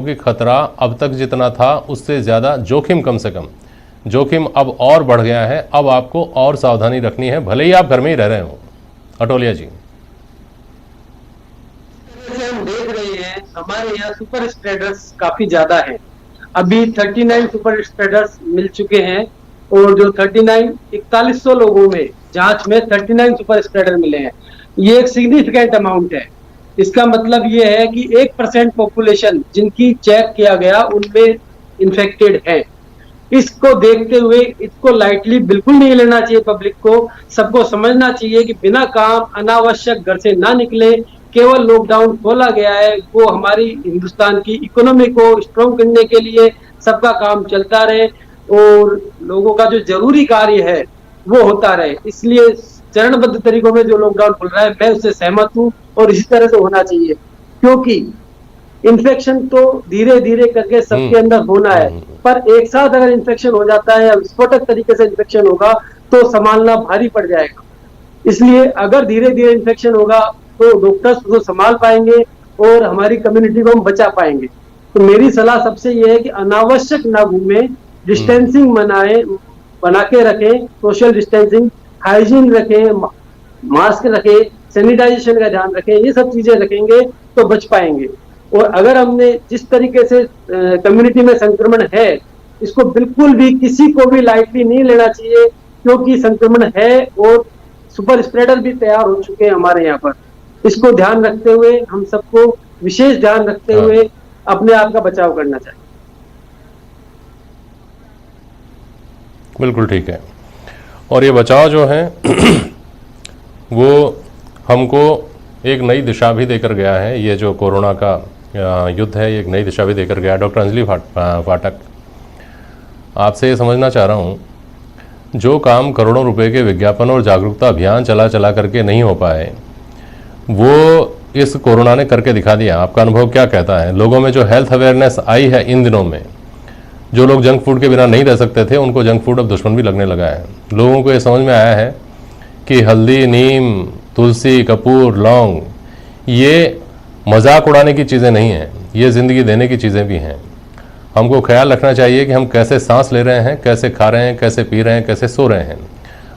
कि खतरा अब तक जितना था उससे ज़्यादा जोखिम, कम से कम जोखिम अब और बढ़ गया है। अब आपको और सावधानी रखनी है, भले ही आप घर में ही रह रहे हो। अटोलिया जी, हम देख रहे हैं हमारे यहाँ सुपर स्प्रेडर्स काफी ज्यादा हैं। अभी 39 सुपर स्प्रेडर्स मिल चुके हैं और जो 4100 लोगों में जांच में 39 सुपर स्प्रेडर मिले हैं। ये एक सिग्निफिकेंट अमाउंट है। इसका मतलब ये है कि 1% पॉपुलेशन जिनकी चेक किया गया उनमें इन्फेक्टेड है। इसको देखते हुए इसको लाइटली बिल्कुल नहीं लेना चाहिए। पब्लिक को सबको समझना चाहिए कि बिना काम अनावश्यक घर से ना निकले। केवल लॉकडाउन खोला गया है वो हमारी हिंदुस्तान की इकोनॉमी को स्ट्रॉन्ग करने के लिए, सबका काम चलता रहे और लोगों का जो जरूरी कार्य है वो होता रहे। इसलिए चरणबद्ध तरीकों में जो लॉकडाउन खुल रहा है मैं उससे सहमत हूँ और इसी तरह से होना चाहिए, क्योंकि इन्फेक्शन तो धीरे धीरे करके सबके अंदर होना है, पर एक साथ अगर इन्फेक्शन हो जाता है या विस्फोटक तरीके से इन्फेक्शन होगा तो संभालना भारी पड़ जाएगा। इसलिए अगर धीरे धीरे इन्फेक्शन होगा तो डॉक्टर्स उसको संभाल पाएंगे और हमारी कम्युनिटी को हम बचा पाएंगे। तो मेरी सलाह सबसे ये है कि अनावश्यक ना घूमे, डिस्टेंसिंग बना के रखें, सोशल डिस्टेंसिंग, हाइजीन रखें, मास्क रखें, सैनिटाइजेशन का ध्यान रखें। ये सब चीजें रखेंगे तो बच पाएंगे। और अगर हमने जिस तरीके से कम्युनिटी में संक्रमण है, इसको बिल्कुल भी किसी को भी लाइटली नहीं लेना चाहिए, क्योंकि संक्रमण है और सुपर स्प्रेडर भी तैयार हो चुके हैं हमारे यहाँ पर। इसको ध्यान रखते हुए हम सबको विशेष ध्यान रखते हुए अपने आप का बचाव करना चाहिए। बिल्कुल ठीक है। और ये बचाव जो है वो हमको एक नई दिशा भी देकर गया है। ये जो कोरोना का युद्ध है, ये एक नई दिशा भी देकर गया है। डॉक्टर अंजलि फाटक, आपसे ये समझना चाह रहा हूँ, जो काम करोड़ों रुपए के विज्ञापन और जागरूकता अभियान चला करके नहीं हो पाए, वो इस कोरोना ने करके दिखा दिया। आपका अनुभव क्या कहता है? लोगों में जो हेल्थ अवेयरनेस आई है इन दिनों में, जो लोग जंक फूड के बिना नहीं रह सकते थे, उनको जंक फूड अब दुश्मन भी लगने लगा है। लोगों को ये समझ में आया है कि हल्दी, नीम, तुलसी, कपूर, लौंग ये मजाक उड़ाने की चीज़ें नहीं हैं, ये ज़िंदगी देने की चीज़ें भी हैं। हमको ख्याल रखना चाहिए कि हम कैसे सांस ले रहे हैं, कैसे खा रहे हैं, कैसे पी रहे हैं, कैसे सो रहे हैं।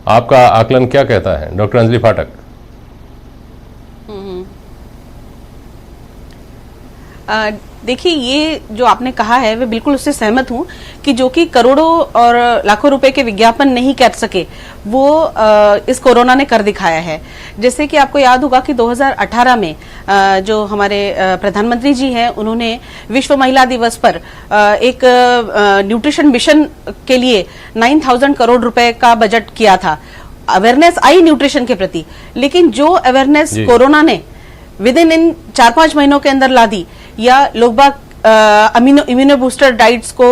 आपका आकलन क्या कहता है डॉक्टर अंजलि फाटक? देखिए, ये जो आपने कहा है मैं बिल्कुल उससे सहमत हूं कि जो कि करोड़ों और लाखों रुपए के विज्ञापन नहीं कर सके वो इस कोरोना ने कर दिखाया है। जैसे कि आपको याद होगा कि 2018 में जो हमारे प्रधानमंत्री जी हैं, उन्होंने विश्व महिला दिवस पर एक न्यूट्रिशन मिशन के लिए 9,000 करोड़ रुपए का बजट किया था। अवेयरनेस आई न्यूट्रिशन के प्रति, लेकिन जो अवेयरनेस कोरोना ने विद इन 4-5 महीनों के अंदर ला दी, या लोग बाग इम्यूनो बूस्टर डाइट्स को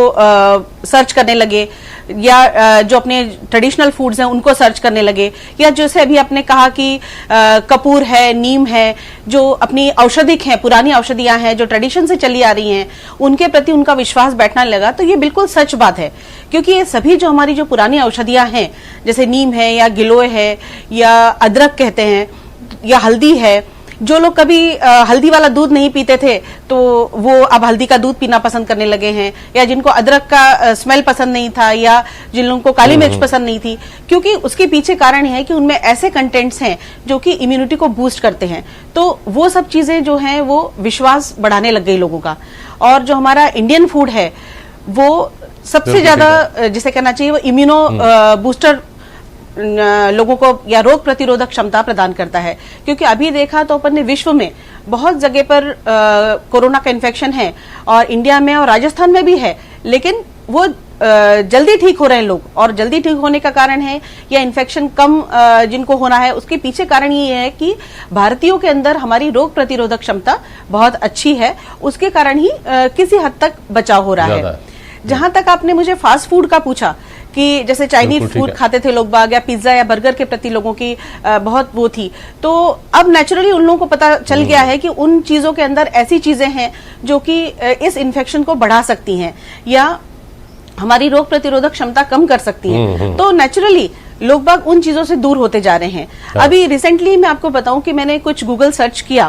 सर्च करने लगे, या जो अपने ट्रेडिशनल फूड्स हैं उनको सर्च करने लगे, या जैसे अभी आपने कहा कि कपूर है, नीम है, जो अपनी औषधिक हैं, पुरानी औषधियां हैं जो ट्रेडिशन से चली आ रही हैं, उनके प्रति उनका विश्वास बैठने लगा। तो ये बिल्कुल सच बात है, क्योंकि ये सभी जो हमारी जो पुरानी औषधियां हैं, जैसे नीम है या गिलोय है या अदरक कहते हैं या हल्दी है, जो लोग कभी हल्दी वाला दूध नहीं पीते थे तो वो अब हल्दी का दूध पीना पसंद करने लगे हैं, या जिनको अदरक का स्मेल पसंद नहीं था, या जिन लोगों को काली मिर्च पसंद नहीं थी, क्योंकि उसके पीछे कारण है कि उनमें ऐसे कंटेंट्स हैं जो कि इम्यूनिटी को बूस्ट करते हैं। तो वो सब चीजें जो हैं वो विश्वास बढ़ाने लग गई लोगों का। और जो हमारा इंडियन फूड है वो सबसे ज्यादा जिसे कहना चाहिए वो इम्यूनो बूस्टर लोगों को या रोग प्रतिरोधक क्षमता प्रदान करता है। क्योंकि अभी देखा तो अपन ने विश्व में बहुत जगह पर कोरोना का इन्फेक्शन है, और इंडिया में और राजस्थान में भी है, लेकिन वो जल्दी ठीक हो रहे हैं लोग। और जल्दी ठीक होने का कारण है या इन्फेक्शन कम जिनको होना है, उसके पीछे कारण ये है कि भारतीयों के अंदर हमारी रोग प्रतिरोधक क्षमता बहुत अच्छी है, उसके कारण ही किसी हद तक बचाव हो रहा है। जहां तक आपने मुझे फास्ट फूड का पूछा कि जैसे चाइनीज फूड खाते थे लोग बाग, या पिज्जा या बर्गर के प्रति लोगों की बहुत वो थी, तो अब नेचुरली उन लोगों को पता चल गया है कि उन चीजों के अंदर ऐसी चीजें हैं जो कि इस इन्फेक्शन को बढ़ा सकती हैं या हमारी रोग प्रतिरोधक क्षमता कम कर सकती हैं। तो नेचुरली लोग बाग उन चीजों से दूर होते जा रहे हैं। अभी रिसेंटली मैं आपको बताऊं कि मैंने कुछ गूगल सर्च किया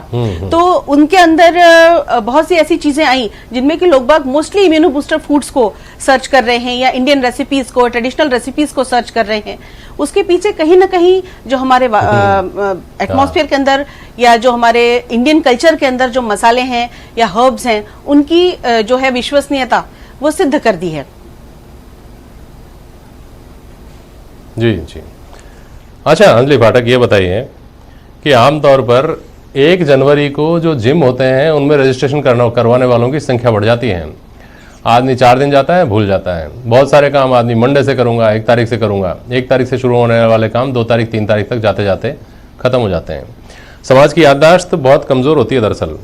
तो उनके अंदर बहुत सी ऐसी चीजें आई जिनमें कि लोग बाग मोस्टली इम्यूनो बूस्टर फूड्स को सर्च कर रहे हैं या इंडियन रेसिपीज को, ट्रेडिशनल रेसिपीज को सर्च कर रहे हैं। उसके पीछे कहीं ना कहीं जो हमारे एटमॉस्फेयर के अंदर या जो हमारे इंडियन कल्चर के अंदर जो मसाले हैं या हर्ब्स हैं उनकी जो है विश्वसनीयता वो सिद्ध कर दी है। जी जी। अच्छा अंजलि पाठक, ये बताइए कि आमतौर पर 1 जनवरी को जो जिम होते हैं उनमें रजिस्ट्रेशन करवाने वालों की संख्या बढ़ जाती है। आदमी 4 दिन जाता है, भूल जाता है। बहुत सारे काम आदमी मंडे से करूंगा, 1 तारीख से करूंगा, 1 तारीख से शुरू होने वाले काम 2 तारीख 3 तारीख तक जाते जाते खत्म हो जाते हैं। समाज की याददाश्त बहुत कमज़ोर होती है दरअसल।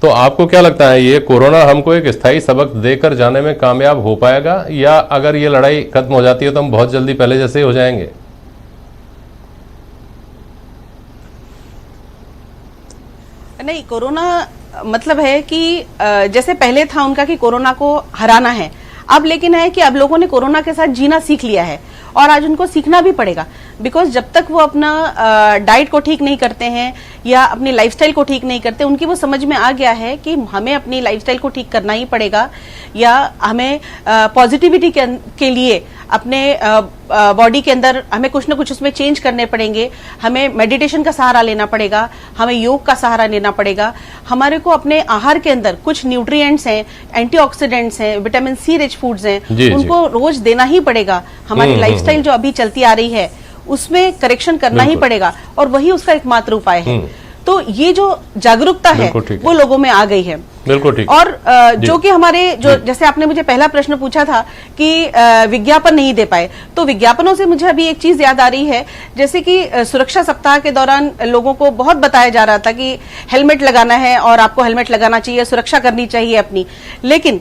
तो आपको क्या लगता है, ये कोरोना हमको एक स्थायी सबक देकर जाने में कामयाब हो पाएगा, या अगर ये लड़ाई खत्म हो जाती है तो हम बहुत जल्दी पहले जैसे ही हो जाएंगे? नहीं, कोरोना मतलब है कि जैसे पहले था उनका कि कोरोना को हराना है, अब लेकिन है कि अब लोगों ने कोरोना के साथ जीना सीख लिया है और आज उनको सीखना भी पड़ेगा। बिकॉज जब तक वो अपना डाइट को ठीक नहीं करते हैं या अपनी लाइफस्टाइल को ठीक नहीं करते, उनकी वो समझ में आ गया है कि हमें अपनी लाइफस्टाइल को ठीक करना ही पड़ेगा या हमें पॉजिटिविटी के लिए अपने बॉडी के अंदर हमें कुछ ना कुछ उसमें चेंज करने पड़ेंगे। हमें मेडिटेशन का सहारा लेना पड़ेगा, हमें योग का सहारा लेना पड़ेगा। हमारे को अपने आहार के अंदर कुछ न्यूट्रिएंट्स हैं, एंटीऑक्सीडेंट्स हैं, विटामिन सी रिच फूड्स हैं, उनको रोज देना ही पड़ेगा। हमारी लाइफस्टाइल जो अभी चलती आ रही है उसमें करेक्शन करना ही पड़ेगा और वही उसका एकमात्र उपाय है। तो ये जो जागरूकता है वो लोगों में आ गई है। बिल्कुल ठीक। और जो कि हमारे जो जैसे आपने मुझे पहला प्रश्न पूछा था कि विज्ञापन नहीं दे पाए, तो विज्ञापनों से मुझे अभी एक चीज याद आ रही है। जैसे कि सुरक्षा सप्ताह के दौरान लोगों को बहुत बताया जा रहा था कि हेलमेट लगाना है और आपको हेलमेट लगाना चाहिए, सुरक्षा करनी चाहिए अपनी। लेकिन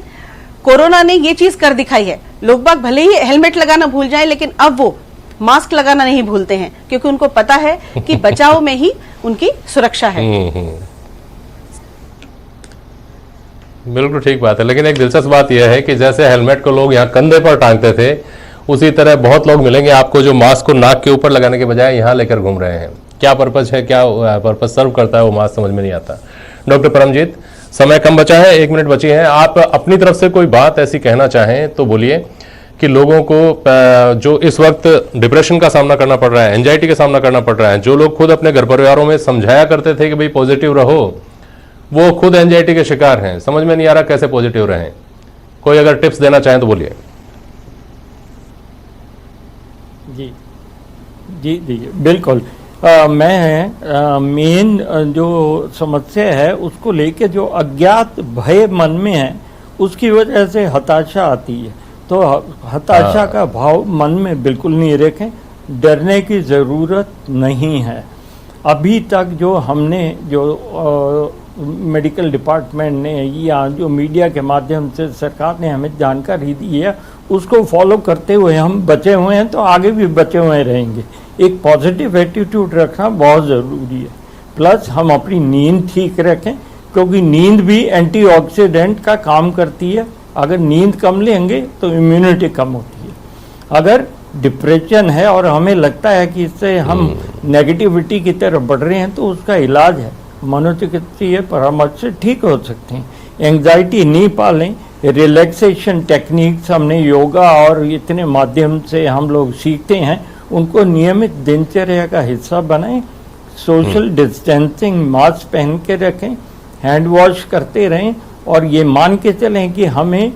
कोरोना ने ये चीज कर दिखाई है, लोग बाग भले ही हेलमेट लगाना भूल जाए लेकिन अब वो मास्क लगाना नहीं भूलते हैं, क्योंकि उनको पता है कि बचाव में ही उनकी सुरक्षा है। बिल्कुल ठीक बात है। लेकिन एक दिलचस्प बात यह है कि जैसे हेलमेट को लोग यहाँ कंधे पर टांगते थे, उसी तरह बहुत लोग मिलेंगे आपको जो मास्क को नाक के ऊपर लगाने के बजाय यहाँ लेकर घूम रहे हैं। क्या पर्पज है, क्या पर्पज सर्व करता है वो मास्क समझ में नहीं आता। डॉक्टर परमजीत, समय कम बचा है, 1 मिनट बची है, आप अपनी तरफ से कोई बात ऐसी कहना चाहें तो बोलिए कि लोगों को जो इस वक्त डिप्रेशन का सामना करना पड़ रहा है, एंजाइटी का सामना करना पड़ रहा है, जो लोग खुद अपने घर परिवारों में समझाया करते थे कि भाई पॉजिटिव रहो, वो खुद एंजाइटी के शिकार हैं, समझ में नहीं आ रहा कैसे पॉजिटिव रहें। कोई अगर टिप्स देना चाहें तो बोलिए। जी जी जी बिल्कुल। मैं मेन जो समस्या है उसको लेके जो अज्ञात भय मन में है उसकी वजह से हताशा आती है। तो हताशा का भाव मन में बिल्कुल नहीं रखें, डरने की ज़रूरत नहीं है। अभी तक जो हमने जो मेडिकल डिपार्टमेंट ने या जो मीडिया के माध्यम से सरकार ने हमें जानकारी दी है उसको फॉलो करते हुए हम बचे हुए हैं, तो आगे भी बचे हुए रहेंगे। एक पॉजिटिव एटीट्यूड रखना बहुत ज़रूरी है। प्लस हम अपनी नींद ठीक रखें, क्योंकि नींद भी एंटीऑक्सीडेंट का काम करती है। अगर नींद कम लेंगे तो इम्यूनिटी कम होती है। अगर डिप्रेशन है और हमें लगता है कि इससे हम नेगेटिविटी की तरफ बढ़ रहे हैं, तो उसका इलाज है, मनोचिकित्सीय परामर्श से ठीक हो सकते हैं। एंग्जाइटी नहीं पालें, रिलैक्सेशन टेक्निक्स हमने योगा और इतने माध्यम से हम लोग सीखते हैं, उनको नियमित दिनचर्या का हिस्सा बनाएं। सोशल डिस्टेंसिंग, मास्क पहन के रखें, हैंड वॉश करते रहें और ये मान के चलें कि हमें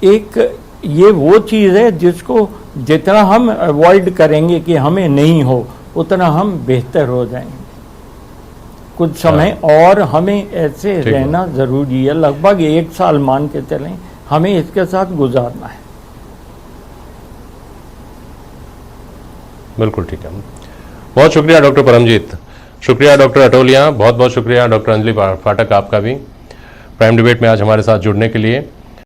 एक ये वो चीज़ है जिसको जितना हम अवॉइड करेंगे कि हमें नहीं हो, उतना हम बेहतर हो जाएंगे। कुछ समय और हमें ऐसे रहना ज़रूरी है, लगभग 1 साल मान के चलें हमें इसके साथ गुजारना है। बिल्कुल ठीक है। बहुत शुक्रिया डॉक्टर परमजीत, शुक्रिया डॉक्टर अटोलिया, बहुत बहुत शुक्रिया डॉक्टर अंजलि पाठक आपका भी प्राइम डिबेट में आज हमारे साथ जुड़ने के लिए।